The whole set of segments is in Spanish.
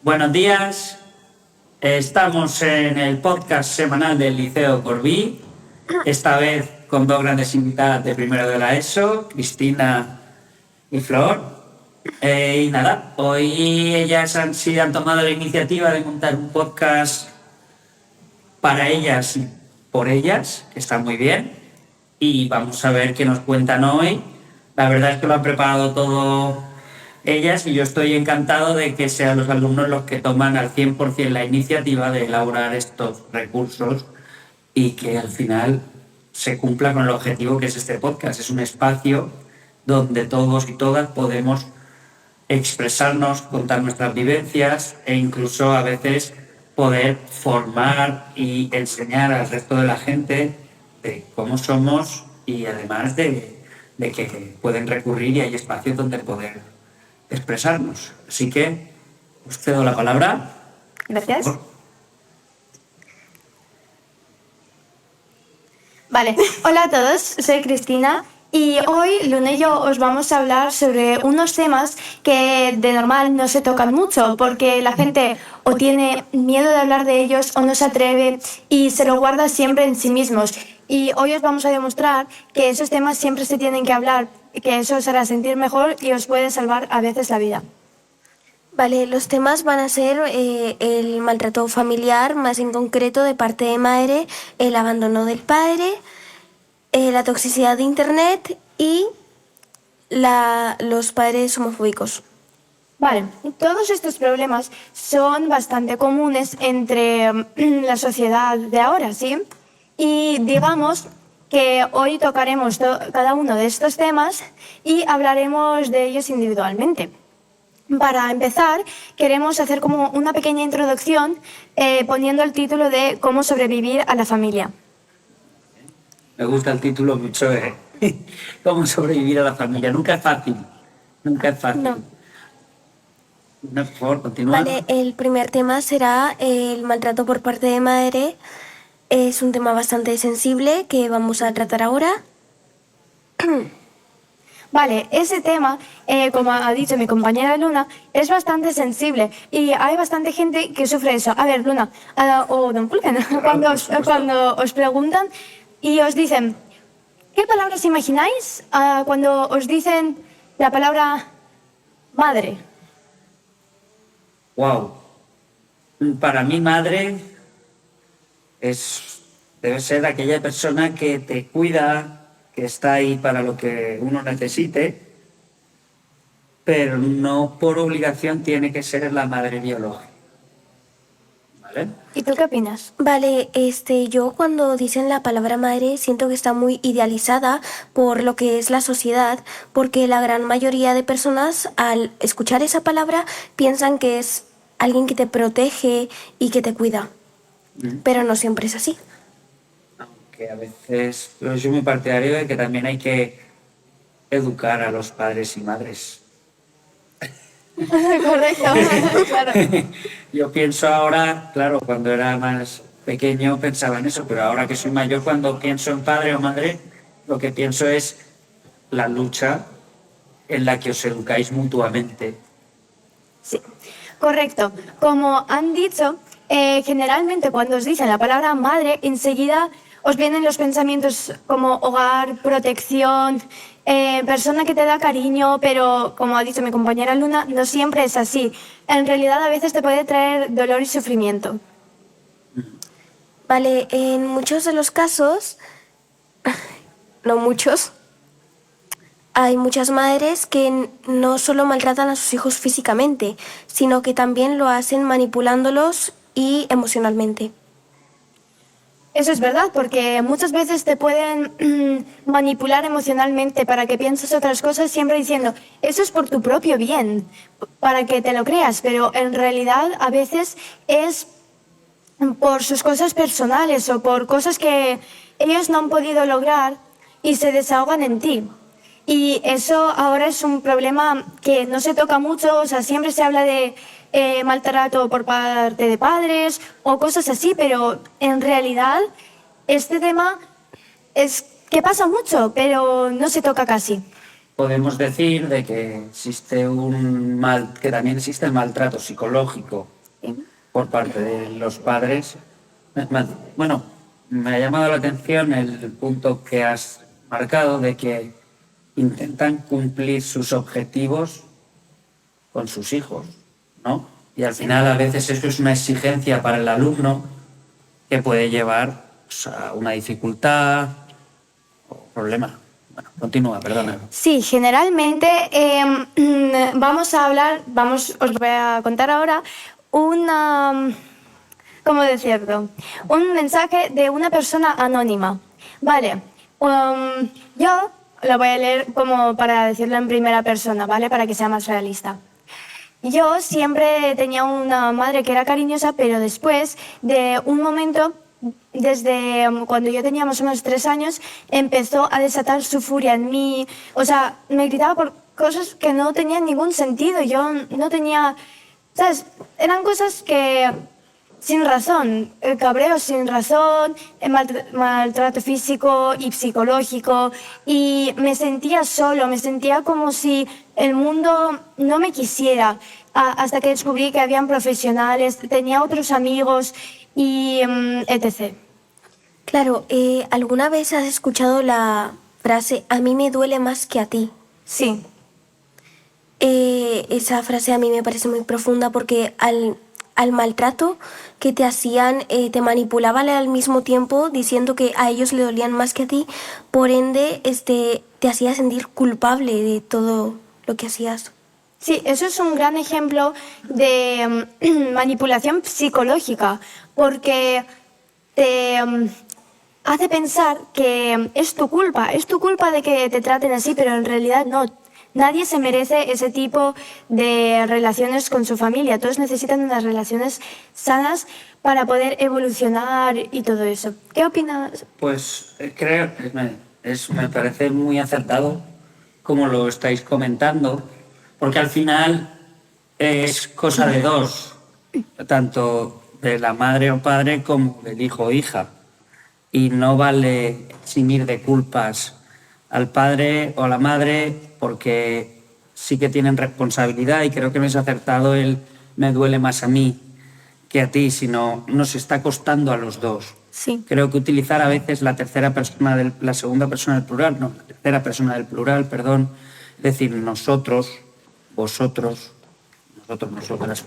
Buenos días. Estamos en el podcast semanal del Liceo Corbí, esta vez con dos grandes invitadas de primero de la ESO, Cristina y Flor. Y nada, hoy ellas han tomado la iniciativa de montar un podcast para ellas y por ellas, que está muy bien. Y vamos a ver qué nos cuentan hoy. La verdad es que lo han preparado todo ellas y yo estoy encantado de que sean los alumnos los que toman al 100% la iniciativa de elaborar estos recursos y que al final se cumpla con el objetivo que es este podcast. Es un espacio donde todos y todas podemos expresarnos, contar nuestras vivencias e incluso a veces poder formar y enseñar al resto de la gente de cómo somos y además de que pueden recurrir y hay espacios donde poder expresarnos. Así que os cedo la palabra. Gracias. Vale, hola a todos, soy Cristina y hoy Luna y yo os vamos a hablar sobre unos temas que de normal no se tocan mucho porque la gente o tiene miedo de hablar de ellos o no se atreve y se lo guarda siempre en sí mismos. Y hoy os vamos a demostrar que esos temas siempre se tienen que hablar, que eso os hará sentir mejor y os puede salvar a veces la vida. Vale, los temas van a ser el maltrato familiar, más en concreto de parte de madre, el abandono del padre, la toxicidad de Internet y los padres homofóbicos. Vale, todos estos problemas son bastante comunes entre la sociedad de ahora, ¿sí? Y digamos que hoy tocaremos cada uno de estos temas y hablaremos de ellos individualmente. Para empezar, queremos hacer como una pequeña introducción poniendo el título de Cómo sobrevivir a la familia. Me gusta el título mucho, Cómo sobrevivir a la familia. Nunca es fácil. Nunca es fácil. No. Por favor, continúa. Vale, el primer tema será el maltrato por parte de madre. Es un tema bastante sensible que vamos a tratar ahora. Vale, ese tema, como ha dicho mi compañera Luna, es bastante sensible y hay bastante gente que sufre eso. A ver, Luna, o Don Pulgen, cuando os preguntan y os dicen, ¿qué palabras imagináis cuando os dicen la palabra madre? Wow. Para mí, madre debe ser aquella persona que te cuida, que está ahí para lo que uno necesite, pero no por obligación tiene que ser la madre biológica. ¿Vale? ¿Y tú qué opinas? Vale, yo cuando dicen la palabra madre siento que está muy idealizada por lo que es la sociedad, porque la gran mayoría de personas al escuchar esa palabra piensan que es alguien que te protege y que te cuida, pero no siempre es así. Aunque a veces yo soy muy partidario de que también hay que educar a los padres y madres. Correcto, claro. Yo pienso ahora, claro, cuando era más pequeño pensaba en eso, pero ahora que soy mayor, cuando pienso en padre o madre, lo que pienso es la lucha en la que os educáis mutuamente. Sí, correcto. Como han dicho, generalmente cuando os dicen la palabra madre, enseguida os vienen los pensamientos como hogar, protección, persona que te da cariño, pero como ha dicho mi compañera Luna, no siempre es así. En realidad a veces te puede traer dolor y sufrimiento. Vale, en muchos de los casos, no muchos, hay muchas madres que no solo maltratan a sus hijos físicamente, sino que también lo hacen manipulándolos y emocionalmente. Eso es verdad, porque muchas veces te pueden manipular emocionalmente para que pienses otras cosas, siempre diciendo, eso es por tu propio bien, para que te lo creas, pero en realidad a veces es por sus cosas personales o por cosas que ellos no han podido lograr y se desahogan en ti. Y eso ahora es un problema que no se toca mucho, o sea, siempre se habla de maltrato por parte de padres o cosas así, pero en realidad este tema es que pasa mucho, pero no se toca casi. podemos decir de que existe que también existe el maltrato psicológico por parte de los padres. Bueno, me ha llamado la atención el punto que has marcado de que intentan cumplir sus objetivos con sus hijos, ¿no? Y al final a veces eso es una exigencia para el alumno que puede llevar pues, a una dificultad o problema. Bueno, continúa, perdona. Sí, generalmente os voy a contar ahora ¿cómo decirlo? Un mensaje de una persona anónima. Vale, yo lo voy a leer como para decirlo en primera persona, ¿vale? Para que sea más realista. Yo siempre tenía una madre que era cariñosa, pero después de un momento, desde cuando yo tenía más o menos 3 años, empezó a desatar su furia en mí. O sea, me gritaba por cosas que no tenían ningún sentido. Yo no tenía... ¿Sabes? Eran cosas que... sin razón, el cabreo sin razón, el maltrato físico y psicológico, y me sentía solo, me sentía como si el mundo no me quisiera, hasta que descubrí que habían profesionales, tenía otros amigos y etc. Claro, ¿alguna vez has escuchado la frase "a mí me duele más que a ti"? Sí. Esa frase a mí me parece muy profunda porque al maltrato que te hacían, te manipulaban al mismo tiempo diciendo que a ellos le dolían más que a ti, por ende te hacía sentir culpable de todo lo que hacías. Sí, eso es un gran ejemplo de manipulación psicológica, porque te hace pensar que es tu culpa de que te traten así, pero en realidad no. Nadie se merece ese tipo de relaciones con su familia. Todos necesitan unas relaciones sanas para poder evolucionar y todo eso. ¿Qué opinas? Pues creo que me parece muy acertado como lo estáis comentando, porque al final es cosa de dos, tanto de la madre o padre como del hijo o hija. Y no vale eximir de culpas al padre o a la madre porque sí que tienen responsabilidad, y creo que no es acertado el "me duele más a mí que a ti", sino nos está costando a los dos. Sí. Creo que utilizar a veces la tercera persona la segunda persona del plural, no, la tercera persona del plural, perdón, es decir, nosotros, vosotros, nosotros, nosotras.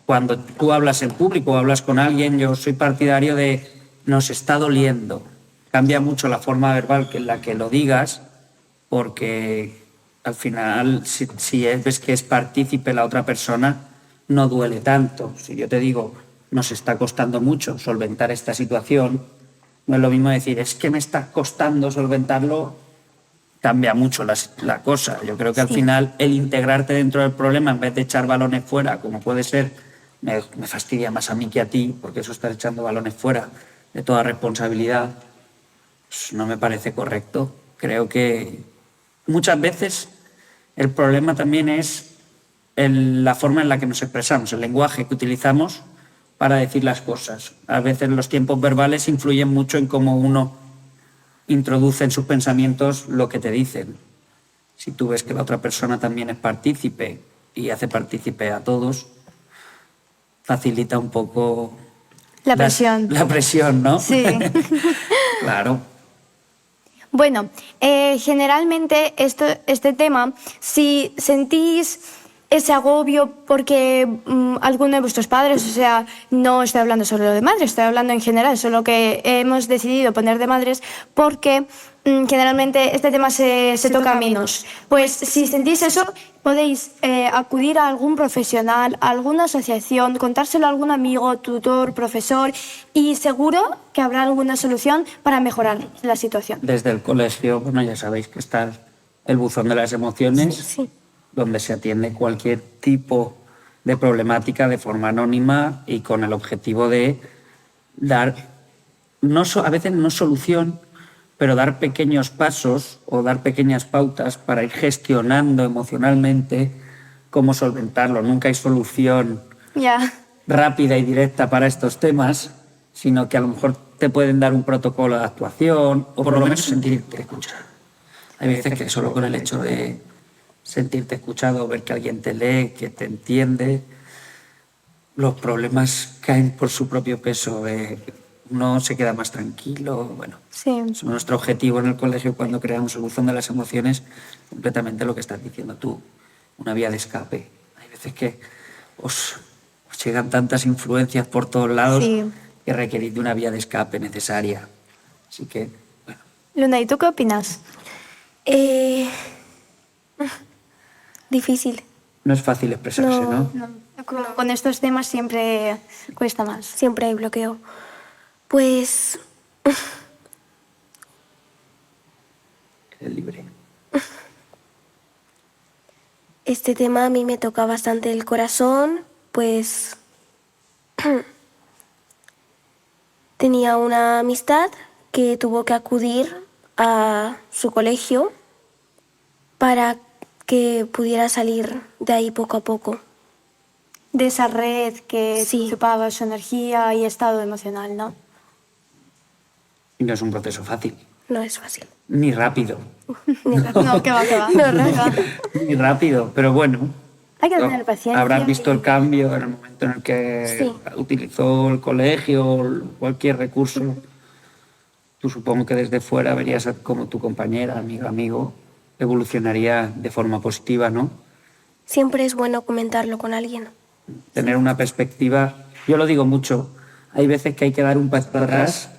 Cuando tú hablas en público o hablas con alguien, yo soy partidario de "nos está doliendo". Cambia mucho la forma verbal en la que lo digas, porque al final, si ves que es partícipe la otra persona, no duele tanto. Si yo te digo "nos está costando mucho solventar esta situación", no es lo mismo decir "es que me está costando solventarlo", cambia mucho la cosa. Yo creo que al final el integrarte dentro del problema en vez de echar balones fuera, como puede ser me fastidia más a mí que a ti, porque eso está echando balones fuera de toda responsabilidad, pues no me parece correcto. Creo que muchas veces el problema también es la forma en la que nos expresamos, el lenguaje que utilizamos para decir las cosas. A veces los tiempos verbales influyen mucho en cómo uno introduce en sus pensamientos lo que te dicen. Si tú ves que la otra persona también es partícipe y hace partícipe a todos, facilita un poco La presión. La presión, ¿no? Sí. Claro. Bueno, generalmente este tema, si sentís ese agobio porque alguno de vuestros padres, o sea, no estoy hablando solo de madres, estoy hablando en general, solo que hemos decidido poner de madres porque generalmente este tema se toca menos. Pues si sentís eso, podéis acudir a algún profesional, a alguna asociación, contárselo a algún amigo, tutor, profesor, y seguro que habrá alguna solución para mejorar la situación. Desde el colegio, bueno, ya sabéis que está el buzón de las emociones, Sí. donde se atiende cualquier tipo de problemática de forma anónima y con el objetivo de dar, a veces no solución, pero dar pequeños pasos o dar pequeñas pautas para ir gestionando emocionalmente cómo solventarlo. Nunca hay solución Ya. rápida y directa para estos temas, sino que a lo mejor te pueden dar un protocolo de actuación o por lo menos sentirte escuchado. Hay veces que solo con el hecho de sentirte escuchado, ver que alguien te lee, que te entiende, los problemas caen por su propio peso. Uno se queda más tranquilo. Bueno, Sí. es nuestro objetivo en el colegio cuando creamos el buzón de las emociones, completamente lo que estás diciendo tú, una vía de escape. Hay veces que os llegan tantas influencias por todos lados Sí. que requerís de una vía de escape necesaria. Así que, bueno, Luna, ¿y tú qué opinas? Difícil. no es fácil expresarse, ¿no? Con estos temas siempre cuesta más. Siempre hay bloqueo. Pues Eres libre. este tema a mí me toca bastante el corazón, pues tenía una amistad que tuvo que acudir a su colegio para que pudiera salir de ahí poco a poco. De esa red que Sí. chupaba su energía y estado emocional, ¿no? Y no es un proceso fácil, No es fácil. ni rápido, No, que va, que va. ni rápido, pero bueno. Hay que tener paciencia. Habrás visto el cambio en el momento en el que Sí. utilizó el colegio, cualquier recurso. Tú supongo que desde fuera verías como tu compañera, amigo, evolucionaría de forma positiva, ¿no? Siempre es bueno comentarlo con alguien. Tener una perspectiva. Yo lo digo mucho, hay veces que hay que dar un paso para atrás,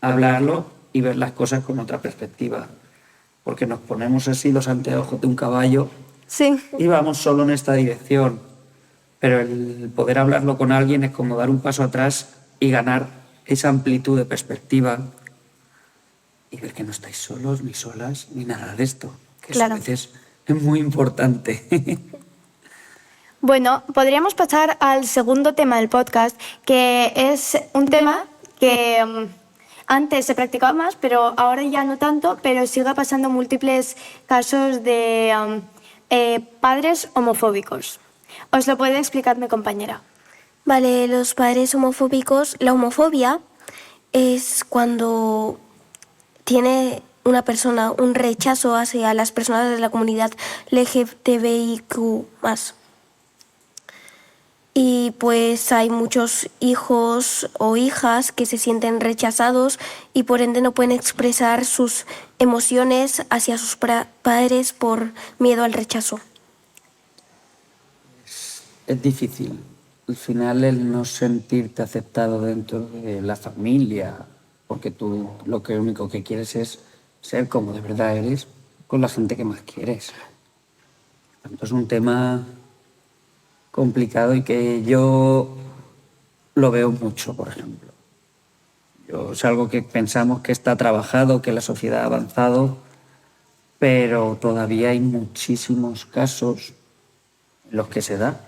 hablarlo y ver las cosas con otra perspectiva. Porque nos ponemos así los anteojos de un caballo Sí. y vamos solo en esta dirección. Pero el poder hablarlo con alguien es como dar un paso atrás y ganar esa amplitud de perspectiva y ver que no estáis solos, ni solas, ni nada de esto. Que eso Claro. a veces es muy importante. Bueno, podríamos pasar al segundo tema del podcast, que es un tema que antes se practicaba más, pero ahora ya no tanto, pero sigue pasando múltiples casos de padres homofóbicos. Os lo puede explicar mi compañera. Vale, los padres homofóbicos, la homofobia es cuando tiene una persona un rechazo hacia las personas de la comunidad LGTBIQ+. Y pues hay muchos hijos o hijas que se sienten rechazados y por ende no pueden expresar sus emociones hacia sus padres por miedo al rechazo. Es difícil. Al final el no sentirte aceptado dentro de la familia, porque tú lo que único que quieres es ser como de verdad eres con la gente que más quieres. Entonces es un tema complicado y que yo lo veo mucho, por ejemplo. Es algo que pensamos que está trabajado, que la sociedad ha avanzado, pero todavía hay muchísimos casos en los que se da.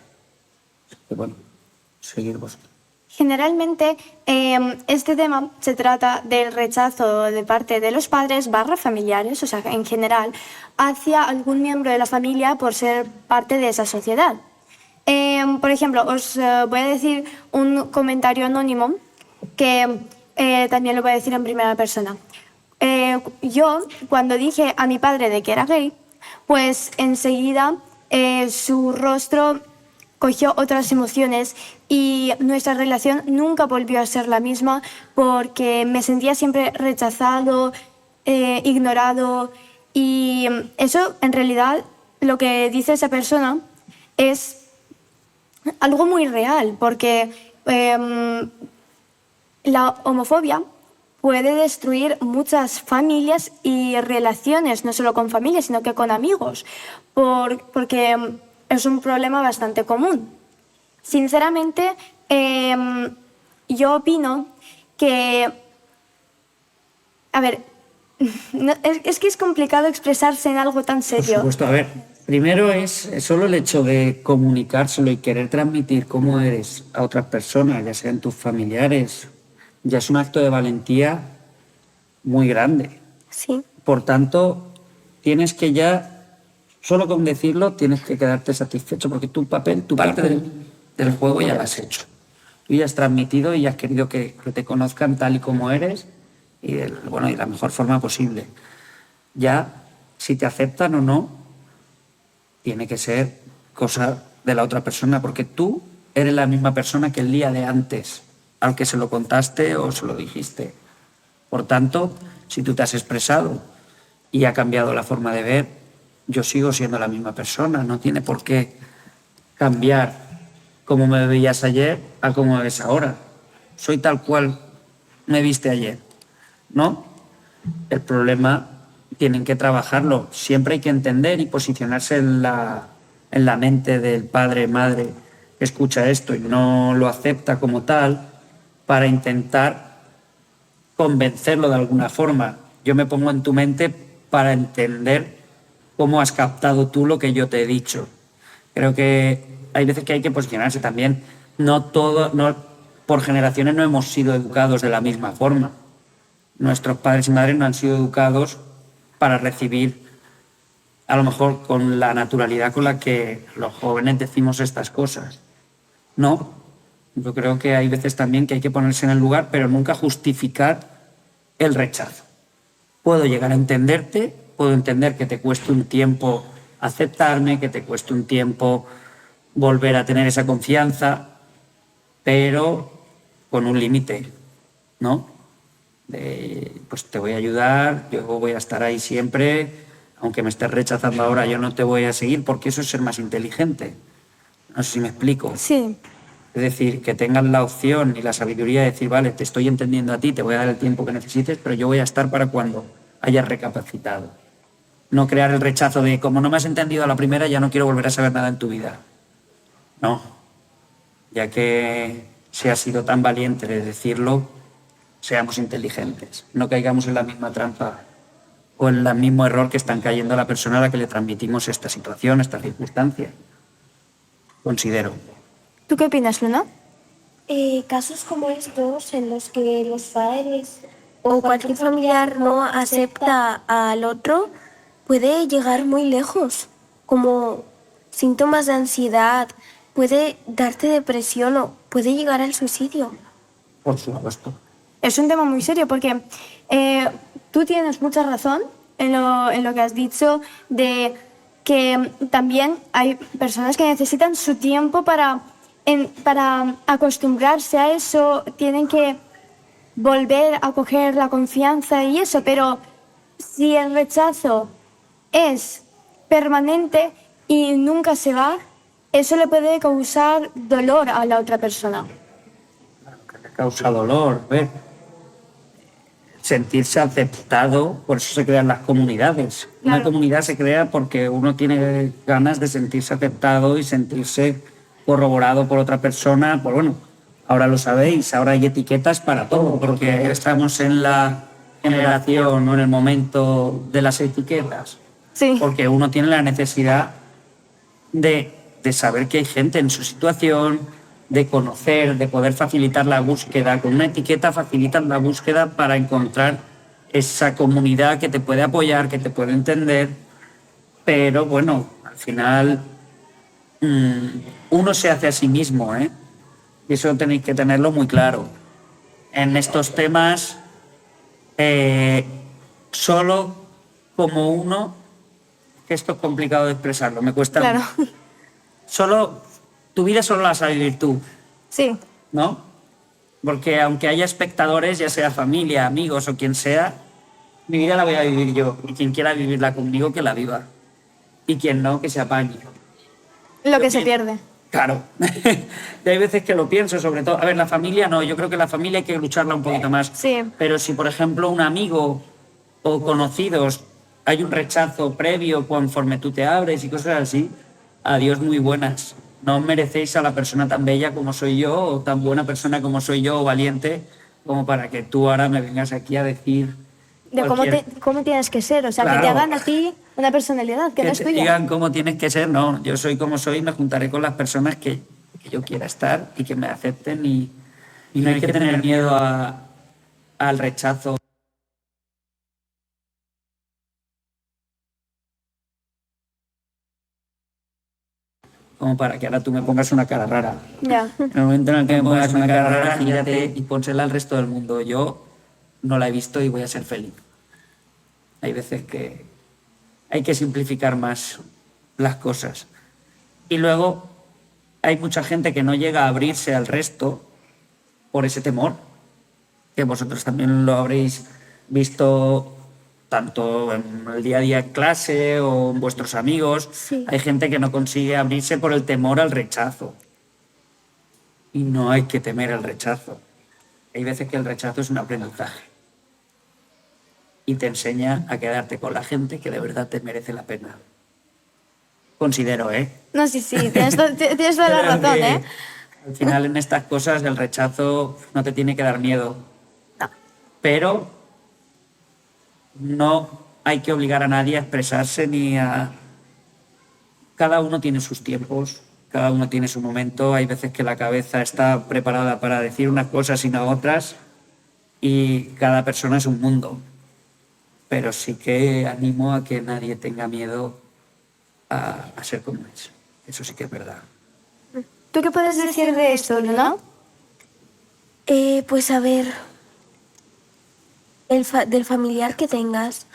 Y bueno, seguir vosotros. Generalmente este tema se trata del rechazo de parte de los padres / familiares, o sea, en general, hacia algún miembro de la familia por ser parte de esa sociedad. Por ejemplo, os voy a decir un comentario anónimo que también lo voy a decir en primera persona. Yo, cuando dije a mi padre de que era gay, pues enseguida su rostro cogió otras emociones y nuestra relación nunca volvió a ser la misma porque me sentía siempre rechazado, ignorado y eso en realidad lo que dice esa persona es algo muy real porque la homofobia puede destruir muchas familias y relaciones, no solo con familias, sino que con amigos, porque es un problema bastante común. Sinceramente, yo opino que... A ver, es que es complicado expresarse en algo tan Por serio. supuesto, a ver, primero es solo el hecho de comunicárselo y querer transmitir cómo eres a otras personas, ya sean tus familiares, ya es un acto de valentía muy grande. Sí. Por tanto, tienes que ya, solo con decirlo, tienes que quedarte satisfecho porque tu papel, tu parte del juego ya lo has hecho. Tú ya has transmitido y has querido que te conozcan tal y como eres y de la mejor forma posible. Ya si te aceptan o no, tiene que ser cosa de la otra persona, porque tú eres la misma persona que el día de antes al que se lo contaste o se lo dijiste. Por tanto, si tú te has expresado y ha cambiado la forma de ver, yo sigo siendo la misma persona. No tiene por qué cambiar cómo me veías ayer a cómo me ves ahora. Soy tal cual me viste ayer, ¿no? El problema tienen que trabajarlo. Siempre hay que entender y posicionarse en la mente del padre, madre que escucha esto y no lo acepta como tal, para intentar convencerlo de alguna forma. Yo me pongo en tu mente para entender cómo has captado tú lo que yo te he dicho. Creo que hay veces que hay que posicionarse también. No por generaciones no hemos sido educados de la misma forma. Nuestros padres y madres no han sido educados para recibir, a lo mejor con la naturalidad con la que los jóvenes decimos estas cosas. No, yo creo que hay veces también que hay que ponerse en el lugar, pero nunca justificar el rechazo. Puedo llegar a entenderte, puedo entender que te cueste un tiempo aceptarme, que te cueste un tiempo volver a tener esa confianza, pero con un límite, ¿no? Pues te voy a ayudar, yo voy a estar ahí siempre, aunque me estés rechazando ahora, yo no te voy a seguir, porque eso es ser más inteligente. No sé si me explico. Sí. Es decir, que tengas la opción y la sabiduría de decir, vale, te estoy entendiendo a ti, te voy a dar el tiempo que necesites, pero yo voy a estar para cuando hayas recapacitado. No crear el rechazo de, como no me has entendido a la primera, ya no quiero volver a saber nada en tu vida. No. Ya que se ha sido tan valiente de decirlo, seamos inteligentes. No caigamos en la misma trampa o en el mismo error que están cayendo a la persona a la que le transmitimos esta situación, esta circunstancia. Considero. ¿Tú qué opinas, Luna? Casos como estos en los que los padres o cualquier familiar no acepta al otro puede llegar muy lejos, como síntomas de ansiedad, puede darte depresión o puede llegar al suicidio. Por supuesto. Es un tema muy serio porque tú tienes mucha razón en lo que has dicho de que también hay personas que necesitan su tiempo para acostumbrarse a eso, tienen que volver a coger la confianza y eso, pero si el rechazo es permanente y nunca se va, eso le puede causar dolor a la otra persona. Causa dolor, ver. Sentirse aceptado, por eso se crean las comunidades. Claro. Una comunidad se crea porque uno tiene ganas de sentirse aceptado y sentirse corroborado por otra persona. Pues bueno, ahora lo sabéis, ahora hay etiquetas para todo, porque estamos en la generación o en el momento de las etiquetas. Sí. Porque uno tiene la necesidad de saber que hay gente en su situación, de conocer, de poder facilitar la búsqueda. Con una etiqueta facilitas la búsqueda para encontrar esa comunidad que te puede apoyar, que te puede entender, pero bueno, al final uno se hace a sí mismo, ¿eh? Y eso tenéis que tenerlo muy claro. En estos temas, solo como uno, que esto es complicado de expresarlo, me cuesta Claro. mucho. Tu vida solo la vas a vivir tú, Sí. ¿no? Porque aunque haya espectadores, ya sea familia, amigos o quien sea, mi vida la voy a vivir yo. Y quien quiera vivirla conmigo, que la viva. Y quien no, que se apañe. Lo que se pierde. Claro. Y hay veces que lo pienso, sobre todo. A ver, la familia no, yo creo que la familia hay que lucharla un poquito más. Sí. Pero si, por ejemplo, un amigo o conocidos hay un rechazo previo conforme tú te abres y cosas así, adiós muy buenas. No os merecéis a la persona tan bella como soy yo, o tan buena persona como soy yo, o valiente, como para que tú ahora me vengas aquí a decir De cómo tienes que ser, o sea, que te Claro. hagan a ti una personalidad que no es te tuya. digan cómo tienes que ser. No, yo soy como soy y me juntaré con las personas que yo quiera estar y que me acepten, y no hay que tener miedo al rechazo. Como para que ahora tú me pongas una cara rara. Ya. En el momento en el que me pongas una cara rara, gírate y pónsela al resto del mundo. Yo no la he visto y voy a ser feliz. Hay veces que hay que simplificar más las cosas. Y luego hay mucha gente que no llega a abrirse al resto por ese temor, que vosotros también lo habréis visto tanto en el día a día en clase o en vuestros amigos. Sí. Hay gente que no consigue abrirse por el temor al rechazo. Y no hay que temer el rechazo. Hay veces que el rechazo es un aprendizaje. Y te enseña a quedarte con la gente que de verdad te merece la pena. Considero, ¿eh? No, sí, tienes toda la Creo razón, que ¿eh? Al final, en estas cosas, el rechazo no te tiene que dar miedo. No. Pero no hay que obligar a nadie a expresarse ni a... Cada uno tiene sus tiempos, cada uno tiene su momento. Hay veces que la cabeza está preparada para decir unas cosas y no otras. Y cada persona es un mundo. Pero sí que animo a que nadie tenga miedo a ser como es. Eso sí que es verdad. ¿Tú qué puedes decir de esto, Luna? Pues a ver, del familiar que tengas,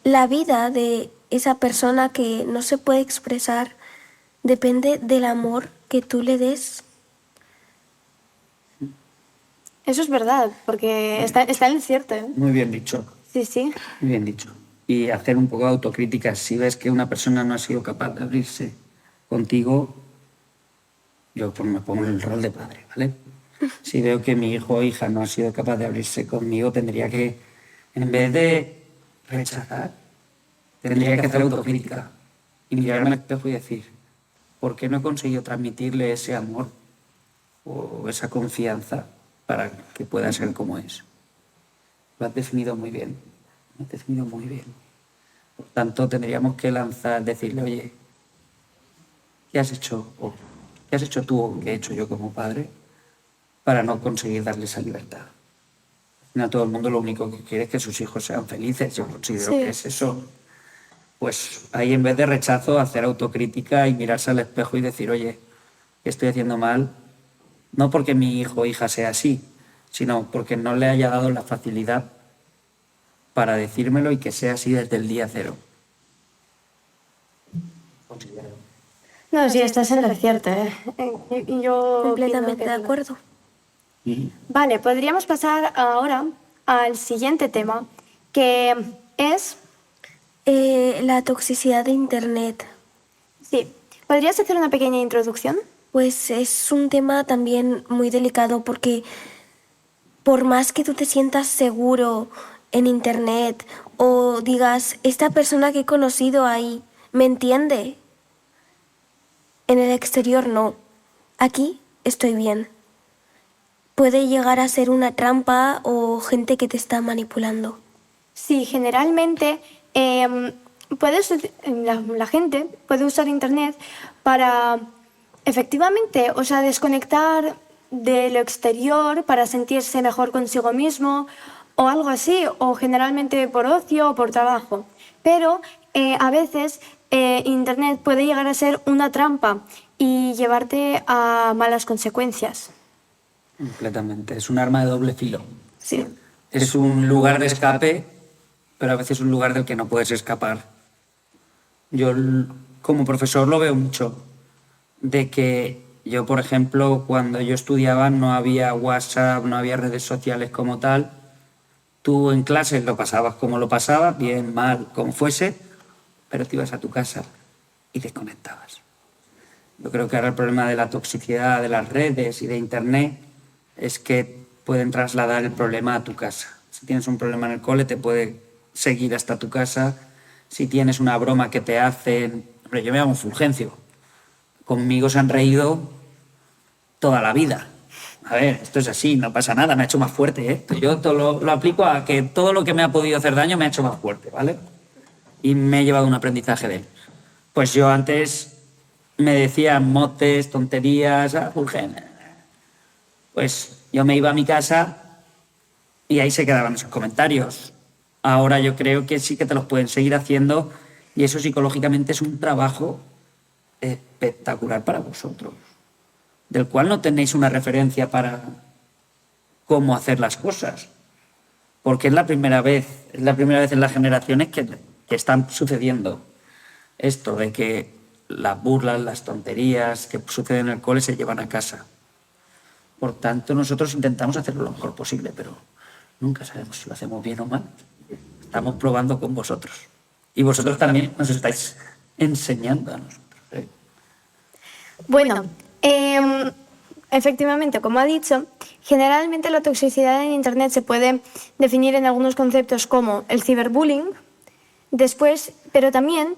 la vida de esa persona que no se puede expresar depende del amor que tú le des. Eso es verdad, porque está en el cierto, ¿eh? Muy bien dicho. Sí. Muy bien dicho. Y hacer un poco de autocrítica. Si ves que una persona no ha sido capaz de abrirse contigo, yo pues me pongo en el rol de padre, ¿vale? Si veo que mi hijo o hija no ha sido capaz de abrirse conmigo, tendría que, en vez de rechazar, tendría que hacer autocrítica y mirarme al espejo y decir, ¿por qué no he conseguido transmitirle ese amor o esa confianza para que pueda ser como es? Lo has definido muy bien. Lo has definido muy bien. Por tanto, tendríamos que decirle, oye, ¿qué has hecho? O, ¿qué has hecho tú o qué he hecho yo como padre para no conseguir darle esa libertad? Al final, todo el mundo lo único que quiere es que sus hijos sean felices. Yo considero que es eso. Pues ahí, en vez de rechazo, hacer autocrítica y mirarse al espejo y decir, oye, ¿qué estoy haciendo mal? No porque mi hijo o hija sea así, sino porque no le haya dado la facilidad para decírmelo y que sea así desde el día cero. Considero. No, sí, estás en lo cierto, ¿eh? Yo Completamente opino de que- acuerdo. Vale, podríamos pasar ahora al siguiente tema, que es... La toxicidad de Internet. Sí, ¿podrías hacer una pequeña introducción? Pues es un tema también muy delicado porque por más que tú te sientas seguro en Internet o digas, esta persona que he conocido ahí me entiende, en el exterior no. Aquí estoy bien. Puede llegar a ser una trampa o gente que te está manipulando. Sí, generalmente la gente puede usar Internet para efectivamente, o sea, desconectar de lo exterior para sentirse mejor consigo mismo o algo así, o generalmente por ocio o por trabajo. Pero a veces Internet puede llegar a ser una trampa y llevarte a malas consecuencias. Completamente. Es un arma de doble filo. Sí. Es un lugar de escape, pero a veces un lugar del que no puedes escapar. Yo, como profesor, lo veo mucho. De que yo, por ejemplo, cuando yo estudiaba no había WhatsApp, no había redes sociales como tal. Tú en clases lo pasabas como lo pasabas, bien, mal, como fuese, pero te ibas a tu casa y desconectabas. Yo creo que ahora el problema de la toxicidad de las redes y de Internet es que pueden trasladar el problema a tu casa. Si tienes un problema en el cole, te puede seguir hasta tu casa. Si tienes una broma que te hacen... Hombre, yo me llamo Fulgencio. Conmigo se han reído toda la vida. A ver, esto es así, no pasa nada, me ha hecho más fuerte, ¿eh? Yo todo lo aplico a que todo lo que me ha podido hacer daño me ha hecho más fuerte, ¿vale? Y me he llevado un aprendizaje de él. Pues yo antes me decían motes, tonterías, Fulgen. Pues yo me iba a mi casa y ahí se quedaban esos comentarios. Ahora yo creo que sí que te los pueden seguir haciendo y eso psicológicamente es un trabajo espectacular para vosotros, del cual no tenéis una referencia para cómo hacer las cosas. porque es la primera vez en las generaciones que están sucediendo esto de que las burlas, las tonterías que suceden en el cole se llevan a casa. Por tanto, nosotros intentamos hacerlo lo mejor posible, pero nunca sabemos si lo hacemos bien o mal. Estamos probando con vosotros. Y vosotros también nos estáis enseñando a nosotros, ¿eh? Bueno, efectivamente, como ha dicho, generalmente la toxicidad en Internet se puede definir en algunos conceptos como el ciberbullying, después, pero también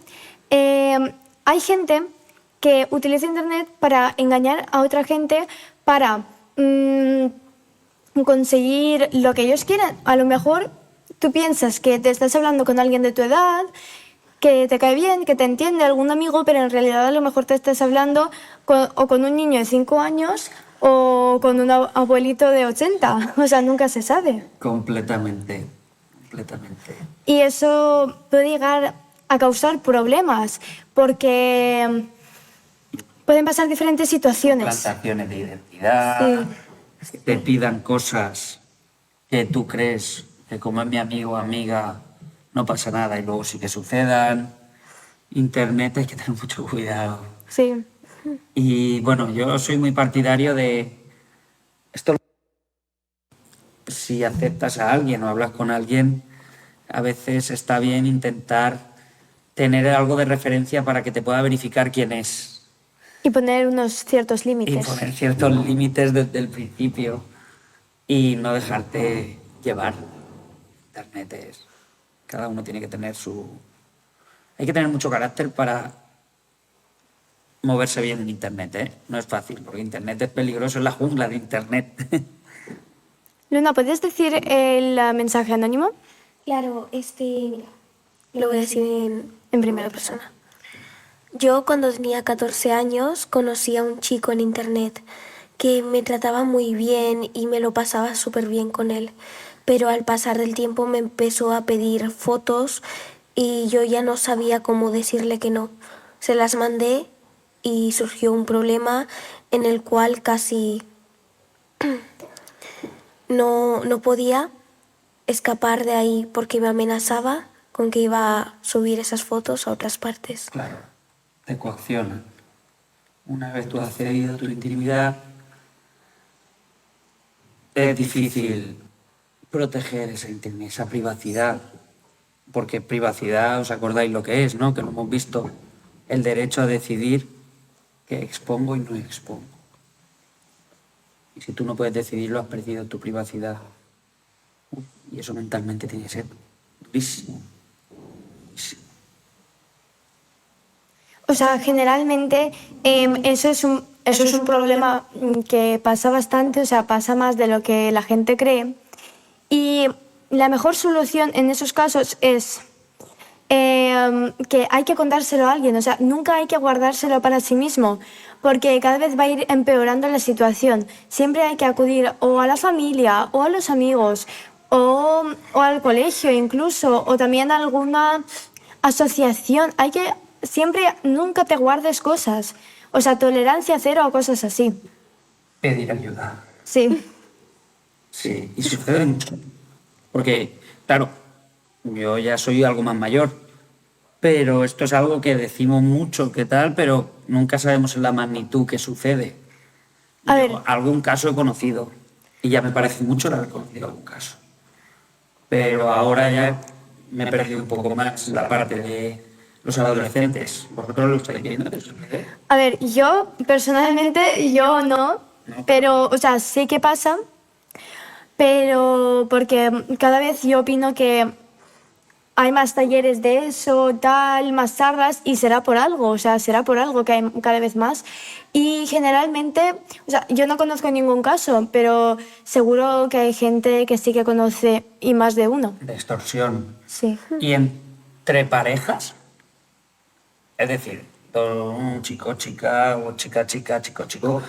hay gente que utiliza Internet para engañar a otra gente, para conseguir lo que ellos quieren. A lo mejor tú piensas que te estás hablando con alguien de tu edad, que te cae bien, que te entiende, algún amigo, pero en realidad a lo mejor te estás hablando o con un niño de 5 años o con un abuelito de 80. O sea, nunca se sabe. Completamente. Y eso puede llegar a causar problemas, porque pueden pasar diferentes situaciones. Plantaciones de identidad, Sí. que te pidan cosas que tú crees que como es mi amigo o amiga no pasa nada y luego sí que sucedan. Internet hay que tener mucho cuidado. Sí. Y bueno, yo soy muy partidario de esto. Si aceptas a alguien o hablas con alguien, a veces está bien intentar tener algo de referencia para que te pueda verificar quién es. Y poner unos ciertos Y límites. poner ciertos límites desde el principio y no dejarte llevar. Internet es... Cada uno tiene que tener su... Hay que tener mucho carácter para moverse bien en Internet, ¿eh? No es fácil, porque Internet es peligroso, es la jungla de Internet. Luna, ¿puedes decir el mensaje anónimo? Claro, lo voy a decir En primera persona. Yo cuando tenía 14 años conocí a un chico en internet que me trataba muy bien y me lo pasaba súper bien con él. Pero al pasar del tiempo me empezó a pedir fotos y yo ya no sabía cómo decirle que no. Se las mandé y surgió un problema en el cual casi no podía escapar de ahí porque me amenazaba con que iba a subir esas fotos a otras partes. Claro, te coaccionan. Una vez tú has cedido tu intimidad, es difícil proteger esa intimidad, esa privacidad. Porque privacidad, ¿os acordáis lo que es, no? Que lo hemos visto, el derecho a decidir qué expongo y no expongo. Y si tú no puedes decidirlo, has perdido tu privacidad. Y eso mentalmente tiene que ser durísimo. O sea, generalmente eso es un problema que pasa bastante, o sea, pasa más de lo que la gente cree. Y la mejor solución en esos casos es que hay que contárselo a alguien, o sea, nunca hay que guardárselo para sí mismo, porque cada vez va a ir empeorando la situación. Siempre hay que acudir o a la familia, o a los amigos, o al colegio incluso, o también a alguna asociación. Hay que siempre, nunca te guardes cosas, o sea, tolerancia cero o cosas así. Pedir ayuda. Sí. Sí, y sucede mucho. Porque, claro, yo ya soy algo más mayor, pero esto es algo que decimos mucho, que tal, pero nunca sabemos en la magnitud que sucede. A ver. Algún caso he conocido, y ya me parece mucho el haber conocido algún caso. Pero ahora ya me he perdido un poco más la parte de los adolescentes. ¿Vosotros lo estáis viendo? A ver, yo personalmente, yo no, pero, o sea, sé que pasa, pero porque cada vez yo opino que hay más talleres de eso, tal, más charlas, y será por algo, o sea, será por algo que hay cada vez más. Y generalmente, o sea, yo no conozco ningún caso, pero seguro que hay gente que sí que conoce, y más de uno. De extorsión. Sí. Y entre parejas, es decir, un chico, chica, o chica, chica, chico, chico,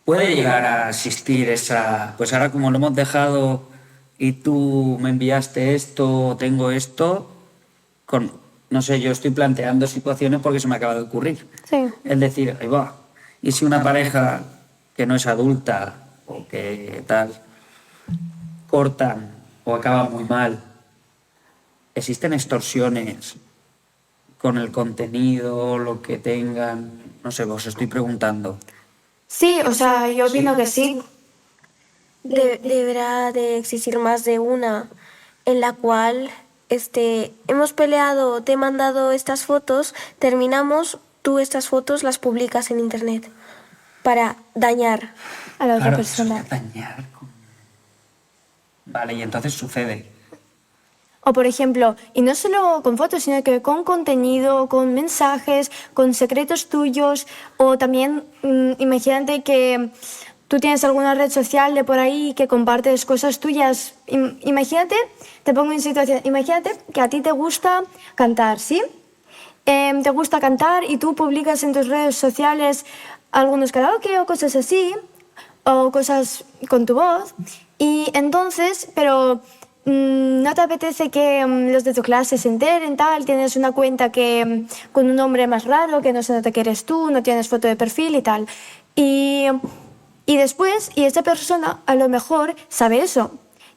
puede llegar a existir esa... Pues ahora como lo hemos dejado y tú me enviaste esto, tengo esto, no sé, yo estoy planteando situaciones porque se me acaba de ocurrir. Sí. Es decir, ahí va. Y si una pareja que no es adulta o que tal, cortan o acaba muy mal. ¿Existen extorsiones con el contenido, lo que tengan? No sé, os estoy preguntando. Sí, o sea, yo opino que sí. Deberá de existir más de una en la cual hemos peleado, te he mandado estas fotos, terminamos, tú estas fotos las publicas en internet para dañar. A la otra Claro, persona. eso es dañar. Vale, y entonces sucede. O por ejemplo, y no solo con fotos, sino que con contenido, con mensajes, con secretos tuyos, o también imagínate que tú tienes alguna red social de por ahí que compartes cosas tuyas. Imagínate, te pongo en situación, imagínate que a ti te gusta cantar, ¿sí? Te gusta cantar y tú publicas en tus redes sociales algunos karaoke o cosas así, o cosas con tu voz, y entonces, pero no te apetece que los de tu clase se enteren, tal, tienes una cuenta que con un nombre más raro, que no se nota que eres tú, no tienes foto de perfil y tal. Y después, y esa persona a lo mejor sabe eso.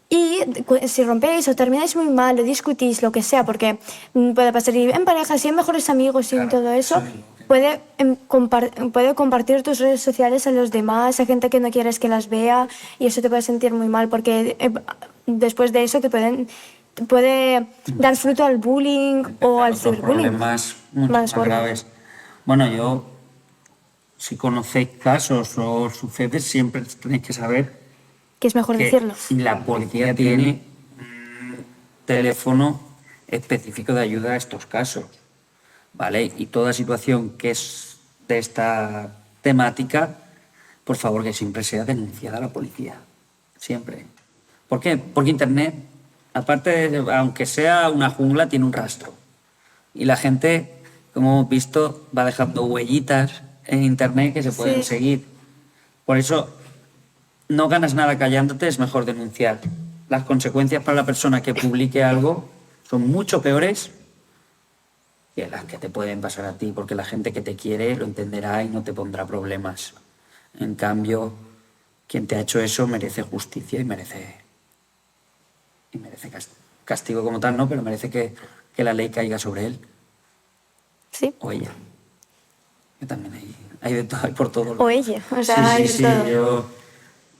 Y si rompéis o termináis muy mal o discutís, lo que sea, porque puede pasar y en parejas y en mejores amigos y Claro, todo eso, eso es lo que- puede compartir tus redes sociales a los demás, a gente que no quieres que las vea, y eso te puede sentir muy mal, porque después de eso te puede dar fruto al bullying o al Otros ciberbullying. problemas mucho Más más gordos. graves. Bueno, si conocéis casos o sucede, siempre tenéis que saber Que es mejor que decirlo. la policía tiene un teléfono específico de ayuda a estos casos, ¿vale? Y toda situación que es de esta temática, por favor, que siempre sea denunciada a la policía. Siempre. ¿Por qué? Porque Internet, aparte de, aunque sea una jungla, tiene un rastro. Y la gente, como hemos visto, va dejando huellitas en Internet que se pueden Sí. seguir. Por eso, no ganas nada callándote, es mejor denunciar. Las consecuencias para la persona que publique algo son mucho peores que las que te pueden pasar a ti, porque la gente que te quiere lo entenderá y no te pondrá problemas. En cambio, quien te ha hecho eso merece justicia y merece castigo como tal, ¿no? Pero merece que la ley caiga sobre él Sí. o ella. Que también hay de todo, hay por todo. O ella, o sea, hay de sí, todo. yo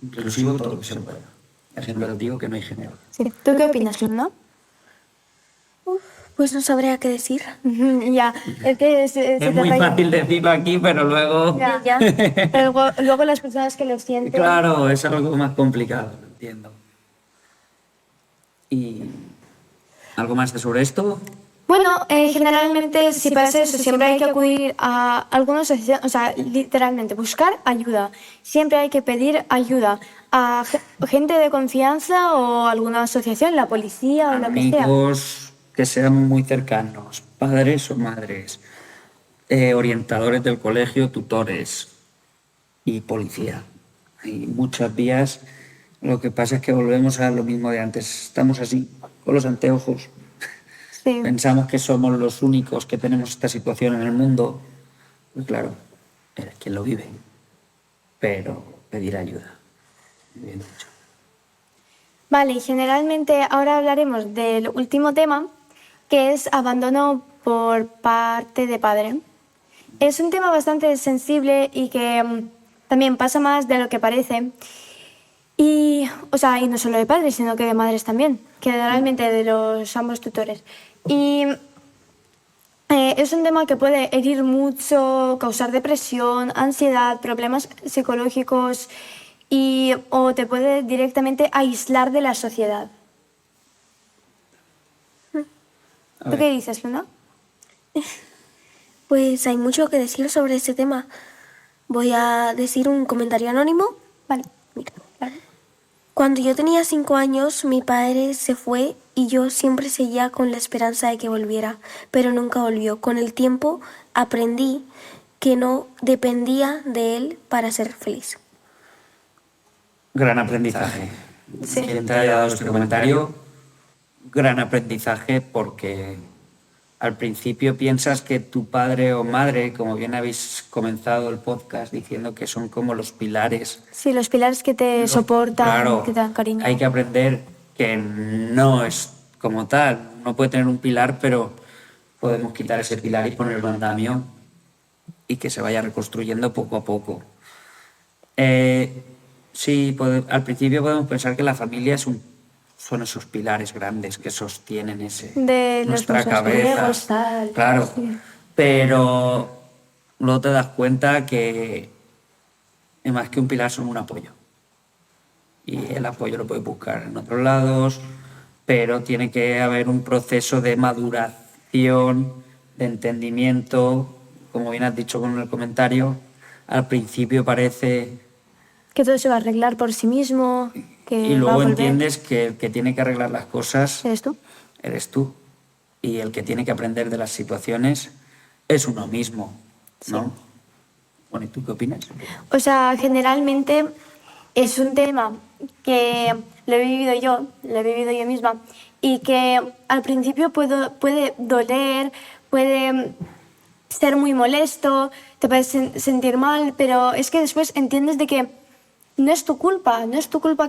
inclusivo todo lo que se pueda. Ejemplo, digo que no hay género. Sí. ¿Tú qué opinas, no? Pues no sabría qué decir. Ya, es que se Es te muy raya. fácil decirlo aquí, pero luego... Ya. Ya. Pero luego las personas que lo sienten. Claro, es algo más complicado, lo entiendo. ¿Y algo más de sobre esto? Bueno, generalmente si pasa eso, siempre hay que acudir a alguna asociación, o sea, literalmente buscar ayuda. Siempre hay que pedir ayuda a gente de confianza o alguna asociación, la policía o lo que sea. Amigos que sean muy cercanos, padres o madres, orientadores del colegio, tutores y policía. Hay muchas vías. Lo que pasa es que volvemos a lo mismo de antes. Estamos así, con los anteojos. Sí. Pensamos que somos los únicos que tenemos esta situación en el mundo. Pues claro, eres quien lo vive. Pero pedir ayuda. Bien dicho. Vale, y generalmente ahora hablaremos del último tema, que es abandono por parte de padre. Es un tema bastante sensible y que también pasa más de lo que parece. Y, o sea, y no solo de padres, sino que de madres también, generalmente de los ambos tutores. Y es un tema que puede herir mucho, causar depresión, ansiedad, problemas psicológicos o te puede directamente aislar de la sociedad. A ¿Tú ver. qué dices, Luna? Pues hay mucho que decir sobre este tema. Voy a decir un comentario anónimo. Vale. Mira. Cuando yo tenía 5 años, mi padre se fue y yo siempre seguía con la esperanza de que volviera, pero nunca volvió. Con el tiempo aprendí que no dependía de él para ser feliz. Gran aprendizaje. Sí. Quien te haya dado este comentario, gran aprendizaje porque al principio piensas que tu padre o madre, como bien habéis comenzado el podcast diciendo que son como los pilares. Sí, los pilares que te soportan, Claro, que te dan cariño. hay que aprender que no es como tal. No puede tener un pilar, pero podemos quitar ese pilar y poner el andamio y que se vaya reconstruyendo poco a poco. Sí, al principio podemos pensar que la familia son esos pilares grandes que sostienen De nuestra nuestros cabeza. egos, tal. Claro, Sí. pero luego te das cuenta que más que un pilar son un apoyo. Y el apoyo lo puedes buscar en otros lados, pero tiene que haber un proceso de maduración, de entendimiento, como bien has dicho con el comentario. Al principio parece... Que todo se va a arreglar por sí mismo, que Y va a luego volver. entiendes que el que tiene que arreglar las cosas ¿Eres tú? eres tú. Y el que tiene que aprender de las situaciones es uno mismo, ¿no? Bueno, ¿y tú qué opinas? O sea, generalmente es un tema que lo he vivido yo misma, y que al principio puede doler, puede ser muy molesto, te puedes sentir mal, pero es que después entiendes de que no es tu culpa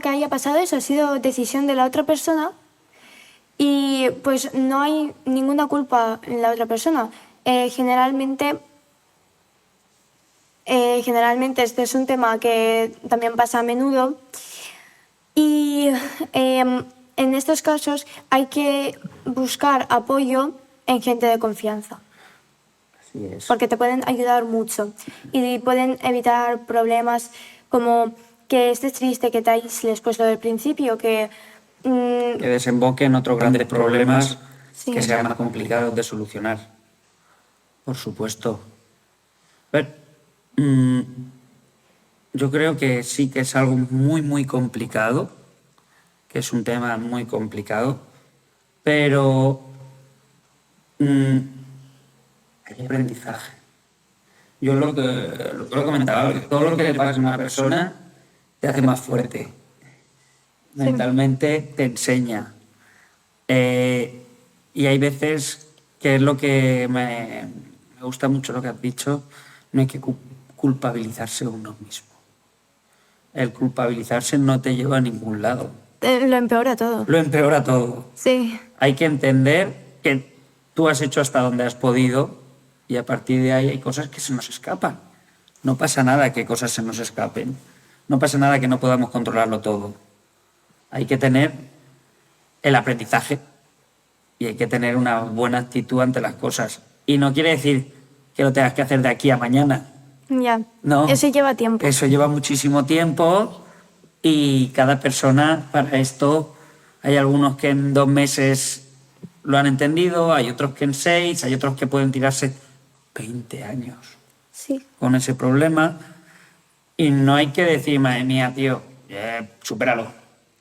que haya pasado eso, ha sido decisión de la otra persona y pues no hay ninguna culpa en la otra persona. Generalmente este es un tema que también pasa a menudo y en estos casos hay que buscar apoyo en gente de confianza, Así es. porque te pueden ayudar mucho y pueden evitar problemas como que estés triste, que te aísles, pues lo del principio, que Que desemboque en otros grandes problemas Sí. que sean más complicados de solucionar. Por supuesto. A ver, yo creo que sí que es algo muy, muy complicado, que es un tema muy complicado, pero hay aprendizaje. Yo lo que comentaba, que todo lo que le pasa a una persona te hace más fuerte. Mentalmente te enseña. Y hay veces que es lo que me gusta mucho lo que has dicho, no hay que culpabilizarse uno mismo. El culpabilizarse no te lleva a ningún lado. lo empeora todo. Lo empeora todo. Sí, Hay que entender que tú has hecho hasta donde has podido y a partir de ahí hay cosas que se nos escapan. No pasa nada que cosas se nos escapen. No pasa nada que no podamos controlarlo todo. Hay que tener el aprendizaje y hay que tener una buena actitud ante las cosas. Y no quiere decir que lo tengas que hacer de aquí a mañana. ya. No. Eso lleva tiempo. Eso lleva muchísimo tiempo y cada persona para esto, hay algunos que en 2 meses lo han entendido, hay otros que en 6, hay otros que pueden tirarse 20 años Sí. con ese problema y no hay que decir, madre mía, tío, supéralo.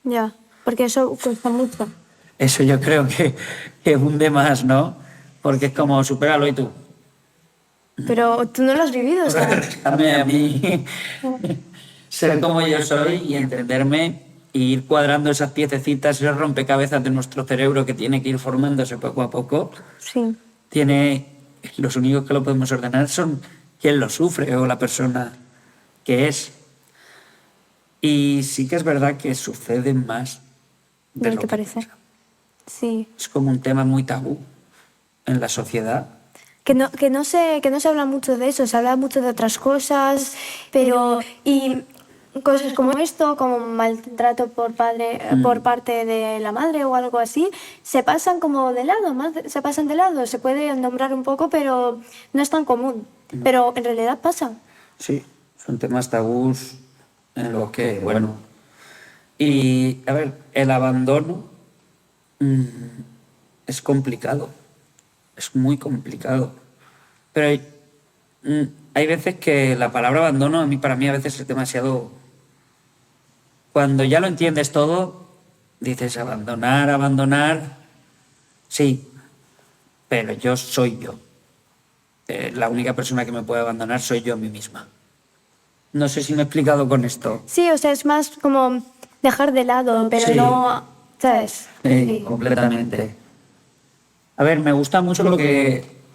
Ya, porque eso cuesta mucho. Eso yo creo que hunde más, ¿no? Porque es como, supéralo y tú. Pero tú no lo has vivido, o sea. Déjame a mí ser como yo soy y entenderme e ir cuadrando esas piececitas, esos rompecabezas de nuestro cerebro que tiene que ir formándose poco a poco. Sí. Los únicos que lo podemos ordenar son quien lo sufre o la persona que es. Y sí que es verdad que sucede más De lo que parece. pensamos. Sí. Es como un tema muy tabú en la sociedad. Que no se habla mucho de eso, se habla mucho de otras cosas, pero y cosas como esto, como maltrato por parte de la madre o algo así, se pasan como de lado, se pasan de lado, se puede nombrar un poco, pero no es tan común. Pero en realidad pasa. Sí, son temas tabús en los que, bueno. Y, a ver, el abandono es complicado, es muy complicado. Pero hay veces que la palabra abandono, para mí a veces es demasiado... Cuando ya lo entiendes todo, dices abandonar, sí, pero yo soy yo. La única persona que me puede abandonar soy yo a mí misma. No sé si me he explicado con esto. Sí, o sea, es más como dejar de lado, pero Sí. no, ¿sabes? Sí, completamente. A ver, me gusta mucho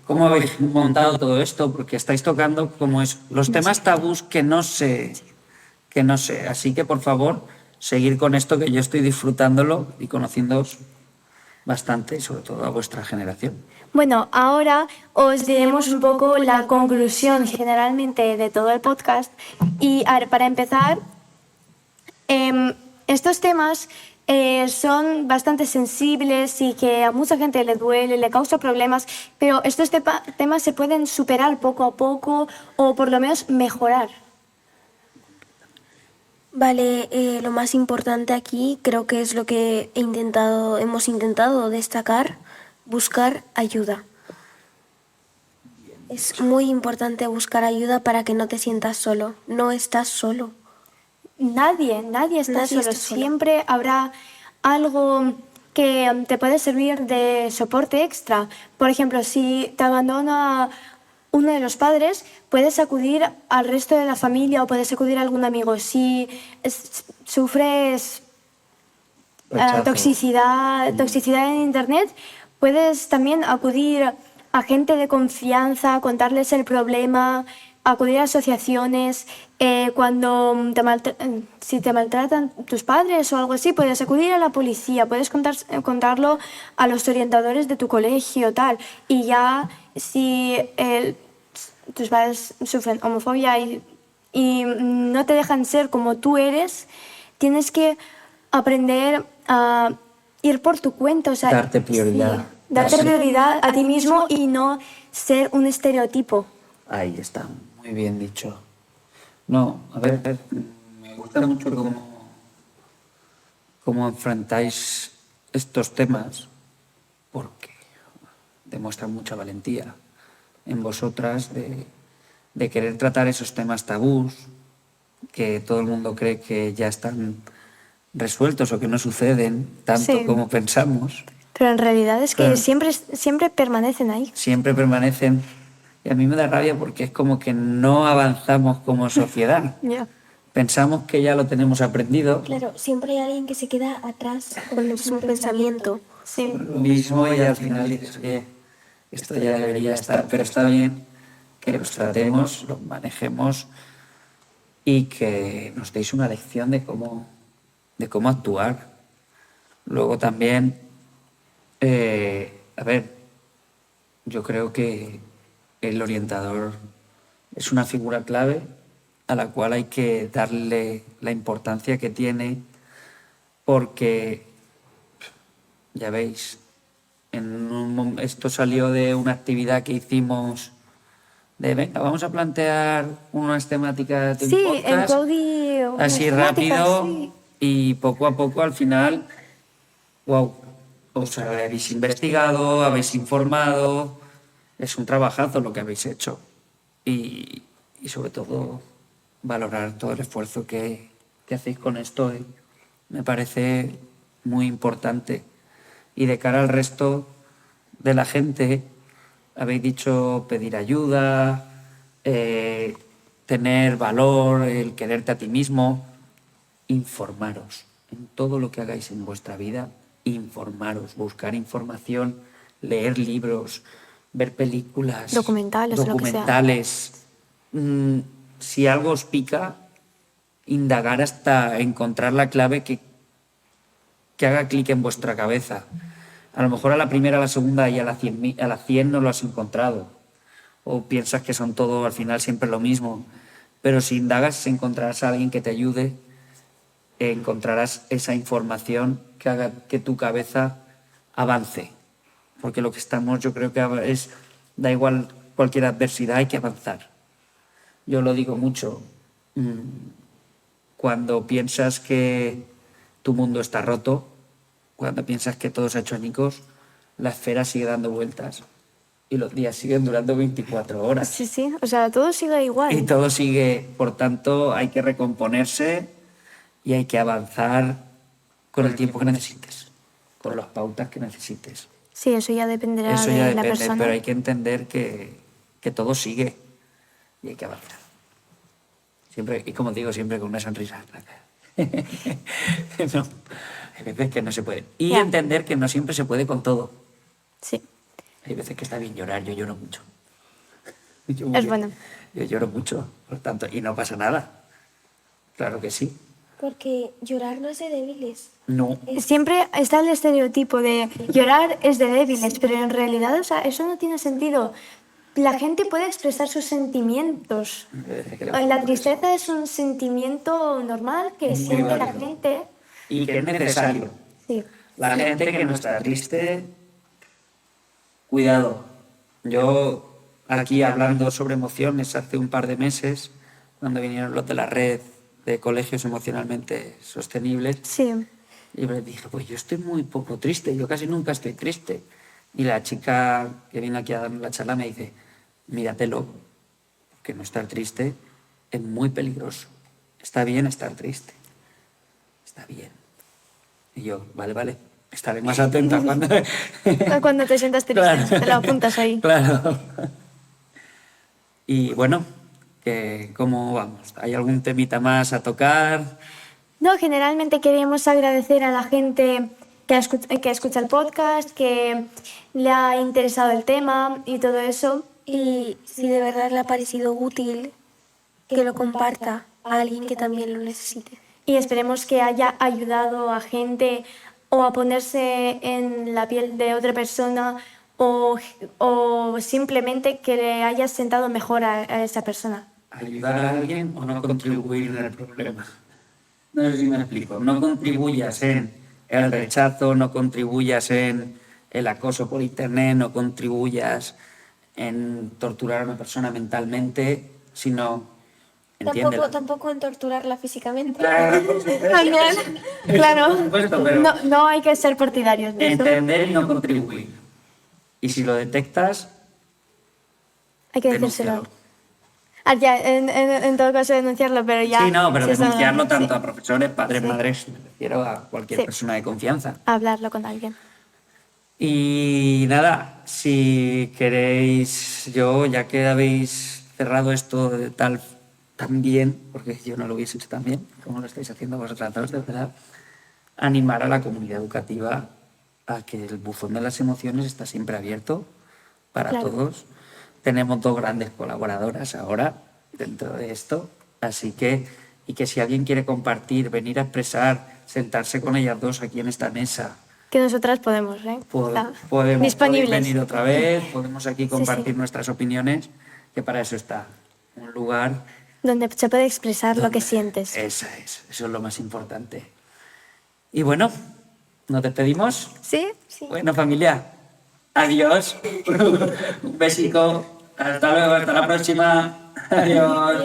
cómo habéis montado todo esto, porque estáis tocando como es los temas tabús que no sé. Así que, por favor, seguir con esto, que yo estoy disfrutándolo y conociéndoos bastante, y sobre todo a vuestra generación. Bueno, ahora os diremos un poco la conclusión generalmente de todo el podcast. Y a ver, para empezar, estos temas son bastante sensibles y que a mucha gente le duele, le causa problemas, pero estos temas se pueden superar poco a poco o por lo menos mejorar. Vale, lo más importante aquí creo que es lo que hemos intentado destacar, buscar ayuda. Es muy importante buscar ayuda para que no te sientas solo. No estás solo. Nadie está Nadie solo. está solo. Siempre habrá algo que te puede servir de soporte extra. Por ejemplo, si te abandona uno de los padres, puedes acudir al resto de la familia o puedes acudir a algún amigo. Si sufres Rechazo. toxicidad en internet, puedes también acudir a gente de confianza, contarles el problema, acudir a asociaciones. Cuando si te maltratan tus padres o algo así, puedes acudir a la policía, puedes contarlo a los orientadores de tu colegio, tal. Y ya si tus padres sufren homofobia y no te dejan ser como tú eres, tienes que aprender a ir por tu cuenta, o sea, Darte prioridad. sí, darte prioridad a ti mismo y no ser un estereotipo. Ahí está, muy bien dicho. No, a ver, me gusta mucho cómo enfrentáis estos temas, porque demuestran mucha valentía en vosotras de querer tratar esos temas tabús que todo el mundo cree que ya están resueltos o que no suceden tanto Sí. como pensamos. Pero en realidad es que Claro. siempre permanecen ahí. Siempre permanecen. Y a mí me da rabia porque es como que no avanzamos como sociedad. Ya. Pensamos que ya lo tenemos aprendido. Claro, siempre hay alguien que se queda atrás con el mismo pensamiento. Sí. Lo mismo y al final dices, oye, esto ya debería estar, pero está bien que los tratemos, los manejemos y que nos deis una lección de cómo actuar. Luego también, a ver, yo creo que el orientador es una figura clave a la cual hay que darle la importancia que tiene, porque, ya veis, esto salió de una actividad que hicimos de, venga, vamos a plantear unas temáticas de un Sí, podcast, en Cody. así temáticas, rápido, sí. y poco a poco al final, wow, os habéis investigado, habéis informado, es un trabajazo lo que habéis hecho y sobre todo valorar todo el esfuerzo que hacéis con esto, me parece muy importante. Y de cara al resto de la gente, habéis dicho pedir ayuda, tener valor, el quererte a ti mismo, informaros en todo lo que hagáis en vuestra vida, informaros, buscar información, leer libros, ver películas, Documentales, lo que sea. documentales. Si algo os pica, indagar hasta encontrar la clave que haga clic en vuestra cabeza. A lo mejor a la primera, a la segunda y a la 100 no lo has encontrado. O piensas que son todo al final siempre lo mismo. Pero si indagas encontrarás a alguien que te ayude, encontrarás esa información que haga que tu cabeza avance. Porque lo que estamos, yo creo que es, da igual cualquier adversidad, hay que avanzar. Yo lo digo mucho. Cuando piensas que tu mundo está roto, cuando piensas que todo se ha hecho añicos, la esfera sigue dando vueltas y los días siguen durando 24 horas. Sí, sí, o sea, todo sigue igual. Y todo sigue, por tanto, hay que recomponerse y hay que avanzar con el tiempo que necesites, con las pautas que necesites. Sí, eso ya dependerá Eso de ya la depende, persona. pero hay que entender que todo sigue y hay que avanzar. Siempre, y como digo, siempre con una sonrisa en la cara. No, hay veces que no se puede. Y Ya. entender que no siempre se puede con todo. Sí, Hay veces que está bien llorar, yo lloro mucho. es bueno. Yo lloro mucho, por tanto, y no pasa nada. Claro que sí. Porque llorar no es de débiles. No. Siempre está el estereotipo de llorar es de débiles, pero en realidad, o sea, eso no tiene sentido. La gente puede expresar sus sentimientos. La tristeza es un sentimiento normal que Muy siente la válido. gente. Y que es necesario. Sí. La gente que no está triste, cuidado. Yo aquí hablando sobre emociones hace un par de meses, cuando vinieron los de la red de colegios emocionalmente sostenibles, Sí. y les dije, pues yo estoy muy poco triste, yo casi nunca estoy triste. Y la chica que viene aquí a darme la charla me dice, míratelo, porque no estar triste es muy peligroso. Está bien estar triste. Está bien. Y yo, vale, estaré más atenta cuando... Cuando te sientas triste, Claro. te lo apuntas ahí. Claro. Y bueno, ¿cómo vamos? ¿Hay algún temita más a tocar? No, generalmente queríamos agradecer a la gente que escucha el podcast, que le ha interesado el tema y todo eso. Y si de verdad le ha parecido útil, que lo comparta a alguien que también lo necesite. Y esperemos que haya ayudado a gente o a ponerse en la piel de otra persona o simplemente que le haya sentado mejor a esa persona. ¿Ayudar a alguien o no contribuir en el problema? No sé si me explico. No contribuyas en el rechazo, no contribuyas en el acoso por internet, no contribuyas en torturar a una persona mentalmente, sino entiéndela. Tampoco en torturarla físicamente. Claro, por supuesto. También, claro, Por supuesto, pero no hay que ser partidarios de eso. entender y no contribuir. Y si lo detectas, Hay que denúncialo. decírselo. Ya, en todo caso denunciarlo, pero ya... Sí, no, pero si eso no- denunciarlo tanto sí, a profesores, padres, Sí. madres, me refiero a cualquier Sí. persona de confianza. hablarlo con alguien. Y nada, si queréis, ya que habéis cerrado esto de tan bien, porque yo no lo hubiese hecho tan bien, como lo estáis haciendo vosotras dos, de verdad, animar a la comunidad educativa a que el buzón de las emociones está siempre abierto para Claro. todos. Tenemos 2 grandes colaboradoras ahora dentro de esto, así que, y que si alguien quiere compartir, venir a expresar, sentarse con ellas dos aquí en esta mesa, Que nosotras podemos, ¿eh? Está podemos disponibles. venir otra vez, podemos aquí compartir nuestras opiniones, que para eso está un lugar. Donde se puede expresar lo que sientes. Eso es lo más importante. Y bueno, ¿nos despedimos? ¿Sí? Bueno, familia, adiós. Un besico. Hasta luego, hasta la próxima. Adiós.